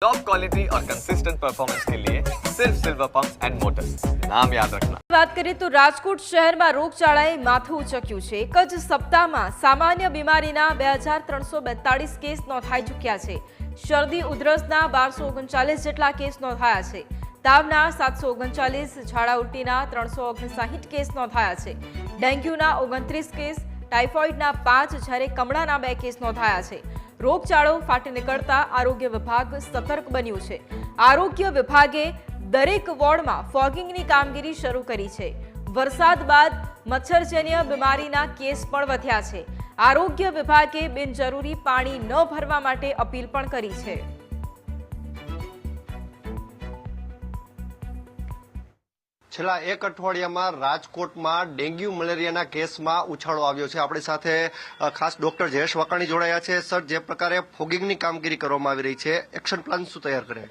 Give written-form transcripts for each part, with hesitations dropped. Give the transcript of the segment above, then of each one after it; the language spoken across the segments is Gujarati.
टॉप क्वालिटी और कंसिस्टेंट परफॉर्मेंस के लिए सिर्फ सिल्वर पंप्स एंड मोटर्स, नाम याद रखना। વાત કરીએ તો રાજકોટ શહેરમાં રોગચાળાએ માથું ઉચક્યું છે। એક જ સપ્તાહમાં સામાન્ય બીમારીના 2342 કેસ નોંધાઈ ચૂક્યા છે। શરદી ઉધરસના 1239 જેટલા કેસ નોંધાયા છે। તાવના 739, ઝાડા ઉલટીના 359 કેસ નોંધાયા છે। ડેન્ગ્યુના 29 કેસ, ટાઇફોઇડના 5 જ્યારે કમળાના 2 કેસ નોંધાયા છે। રોગચાળો ફાટી નીકળતા આરોગ્ય વિભાગ સતર્ક બન્યું છે। આરોગ્ય વિભાગે દરેક વોર્ડમાં ફોગિંગની કામગીરી શરૂ કરી છે। વરસાદ બાદ મચ્છરજન્ય બીમારીના કેસ પણ વધ્યા છે। આરોગ્ય વિભાગે બિનજરૂરી પાણી ન ભરવા માટે અપીલ પણ કરી છે। છેલ્લા એક અઠવાડિયામાં રાજકોટમાં ડેન્ગ્યુ મલેરિયાના કેસમાં ઉછાળો આવ્યો છે। આપણી સાથે ખાસ ડોક્ટર જયેશ વાકાણી જોડાયા છે। સર, જે પ્રકારે ફોગિંગની કામગીરી કરવામાં આવી રહી છે, એક્શન પ્લાન શું તૈયાર કરે?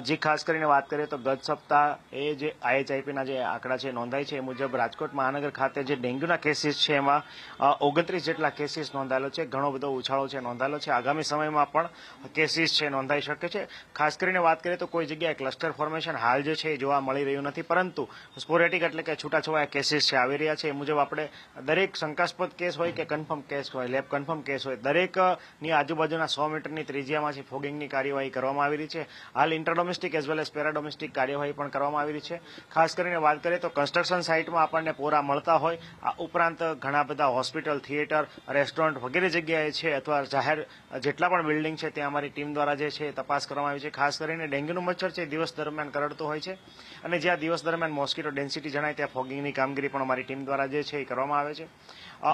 જે ખાસ કરીને વાત કરીએ તો ગત સપ્તાહ એ જે IHIPના જે આંકડા છે નોંધાય છે એ મુજબ રાજકોટ મહાનગર ખાતે જે ડેન્ગ્યુના કેસીસ છે એમાં 29 જેટલા કેસીસ નોંધાયેલો છે। ઘણો બધો ઉછાળો છે નોંધાયેલો છે। આગામી સમયમાં પણ કેસીસ છે નોંધાઈ શકે છે। ખાસ કરીને વાત કરીએ તો કોઈ જગ્યાએ ક્લસ્ટર ફોર્મેશન હાલ જે છે એ જોવા મળી રહ્યું નથી, પરંતુ સ્પોરેટિક એટલે કે છૂટાછવાયા કેસીસ છે આવી રહ્યા છે। એ મુજબ આપણે દરેક શંકાસ્પદ કેસ હોય કે કન્ફર્મ કેસ હોય, લેબ કન્ફર્મ કેસ હોય, દરેકની આજુબાજુના 100 મીટરની ત્રિજ્યામાંથી ફોગિંગની કાર્યવાહી કરવામાં આવી રહી છે। હાલ ઇન્ટરડોમેસ્ટિક એઝ વેલ એઝ પેરાડોમેસ્ટિક કાર્યવાહી પણ કરવામાં આવી રહી છે। ખાસ કરીને વાત કરીએ તો કન્સ્ટ્રક્શન સાઇટમાં આપણને પોરા મળતા હોય, આ ઉપરાંત ઘણા બધા હોસ્પિટલ, થિયેટર, રેસ્ટોરન્ટ વગેરે જગ્યાએ છે અથવા જાહેર જેટલા પણ બિલ્ડિંગ છે ત્યાં અમારી ટીમ દ્વારા જે છે તપાસ કરવામાં આવી છે। ખાસ કરીને ડેન્ગ્યુનું મચ્છર છે દિવસ દરમિયાન કરડતો હોય છે અને જ્યાં દિવસ દરમિયાન મોસ્કીટો ડેન્સિટી જણાય ત્યાં ફોગિંગની કામગીરી પણ અમારી ટીમ દ્વારા જે છે એ કરવામાં આવે છે।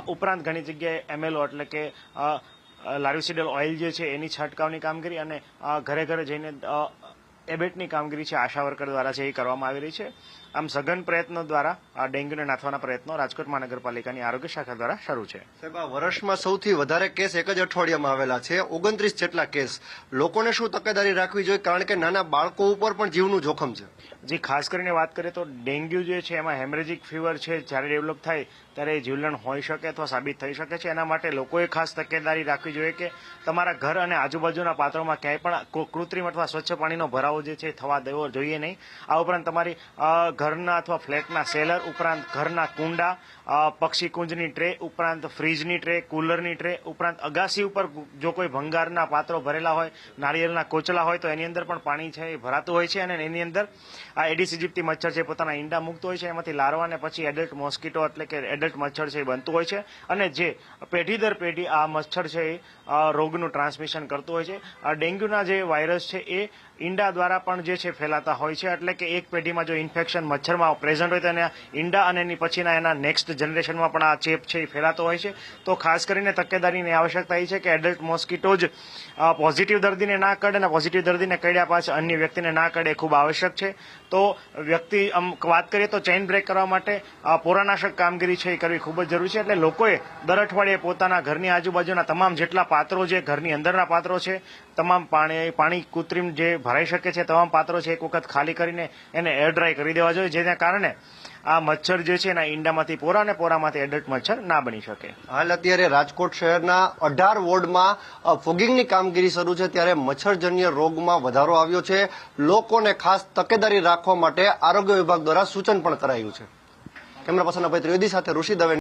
ઉપરાંત ઘણી જગ્યાએ MLO એટલે કે લાર્વિસિડલ ઓઇલ જે છે એની છંટકાવની કામગીરી અને ઘરે ઘરે જઈને એબેટની કામગીરી છે આશા વર્કર દ્વારા છે એ કરવામાં આવી રહી છે। આમ સઘન પ્રયત્નો દ્વારા આ ડેન્ગ્યુને નાથવાના પ્રયત્નો રાજકોટ મહાનગરપાલિકાની આરોગ્ય શાખા દ્વારા શરૂ છે। સાહેબ, આ વર્ષમાં સૌથી વધારે કેસ એક જ અઠવાડિયામાં આવેલા છે, 29 જેટલા કેસ। લોકોને શું તકેદારી રાખવી જોઈએ, કારણ કે નાના બાળકો ઉપર પણ જીવનું જોખમ છે? જે ખાસ કરીને વાત કરીએ તો ડેન્ગ્યુ જે છે એમાં હેમરેજિક ફીવર છે જ્યારે ડેવલપ થાય ત્યારે જીવલેણ હોઈ શકે અથવા સાબિત થઈ શકે છે। એના માટે લોકોએ ખાસ તકેદારી રાખવી જોઈએ કે તમારા ઘર અને આજુબાજુના પાત્રોમાં ક્યાંય પણ કૃત્રિમ અથવા સ્વચ્છ પાણીનો ભરાવો જે છે થવા દેવો જોઈએ નહીં। આ ઉપરાંત તમારી ઘરના અથવા ફ્લેટના સેલર ઉપરાંત ઘરના કુંડા, પક્ષી કુંજની ટ્રે ઉપરાંત ફ્રીજની ટ્રે, કુલરની ટ્રે ઉપરાંત અગાસી ઉપર જો કોઈ ભંગારના પાત્રો ભરેલા હોય, નાળિયેરના કોચલા હોય તો એની અંદર પણ પાણી છે એ ભરાતું હોય છે અને એની અંદર આ એડિસ ઇજિપ્ટી મચ્છર છે પોતાના ઈંડા મૂકતો હોય છે। એમાંથી લાર્વાને પછી એડલ્ટ મોસ્કીટો એટલે કે એડલ્ટ મચ્છર છે એ બનતું હોય છે અને જે પેઢી દર પેઢી આ મચ્છર છે એ રોગનું ટ્રાન્સમિશન કરતું હોય છે। આ ડેન્ગ્યુના જે વાયરસ છે એ ઈંડા દ્વારા પણ જે છે ફેલાતા હોય છે, એટલે કે એક પેઢીમાં જો ઇન્ફેક્શન મચ્છરમાં પ્રેઝન્ટ હોય તો એના ઈંડા અને એની પછીના એના નેક્સ્ટ જનરેશનમાં પણ આ ચેપ છે એ ફેલાતો હોય છે। તો ખાસ કરીને તકેદારીની આવશ્યકતા એ છે કે એડલ્ટ મોસ્કીટો જ પોઝિટિવ દર્દીને ના કરડે અને પોઝિટિવ દર્દીને કરડ્યા પાછળ અન્ય વ્યક્તિને ના કરડે ખૂબ આવશ્યક છે। તો વ્યક્તિ વાત કરીએ તો ચેઇન બ્રેક કરવા માટે પોરાનાશક કામગીરી છે એ કરવી ખૂબ જ જરૂરી છે। એટલે લોકોએ દર અઠવાડિયે પોતાના ઘરની આજુબાજુના તમામ જેટલા પાત્રો છે, ઘરની અંદરના પાત્રો છે, તમામ પાણી કૃત્રિમ જે ભરાઈ શકે છે તમામ પાત્રો છે એક વખત ખાલી કરીને એને એર ડ્રાય કરી દેવા જોઈએ, જેના કારણે આ મચ્છર જે છે એના ઈંડામાંથી પોરા અને પોરામાંથી એડલ્ટ મચ્છર ના બની શકે। હાલ અત્યારે રાજકોટ શહેરના 18 વોર્ડમાં ફોગિંગની કામગીરી શરૂ છે, ત્યારે મચ્છરજન્ય રોગમાં વધારો આવ્યો છે। લોકોને ખાસ તકેદારી રાખવા માટે આરોગ્ય વિભાગ દ્વારા સૂચન પણ કરાયું છે। કેમેરા પર્સન અભય ત્રિવેદી સાથે ઋષિ દવે।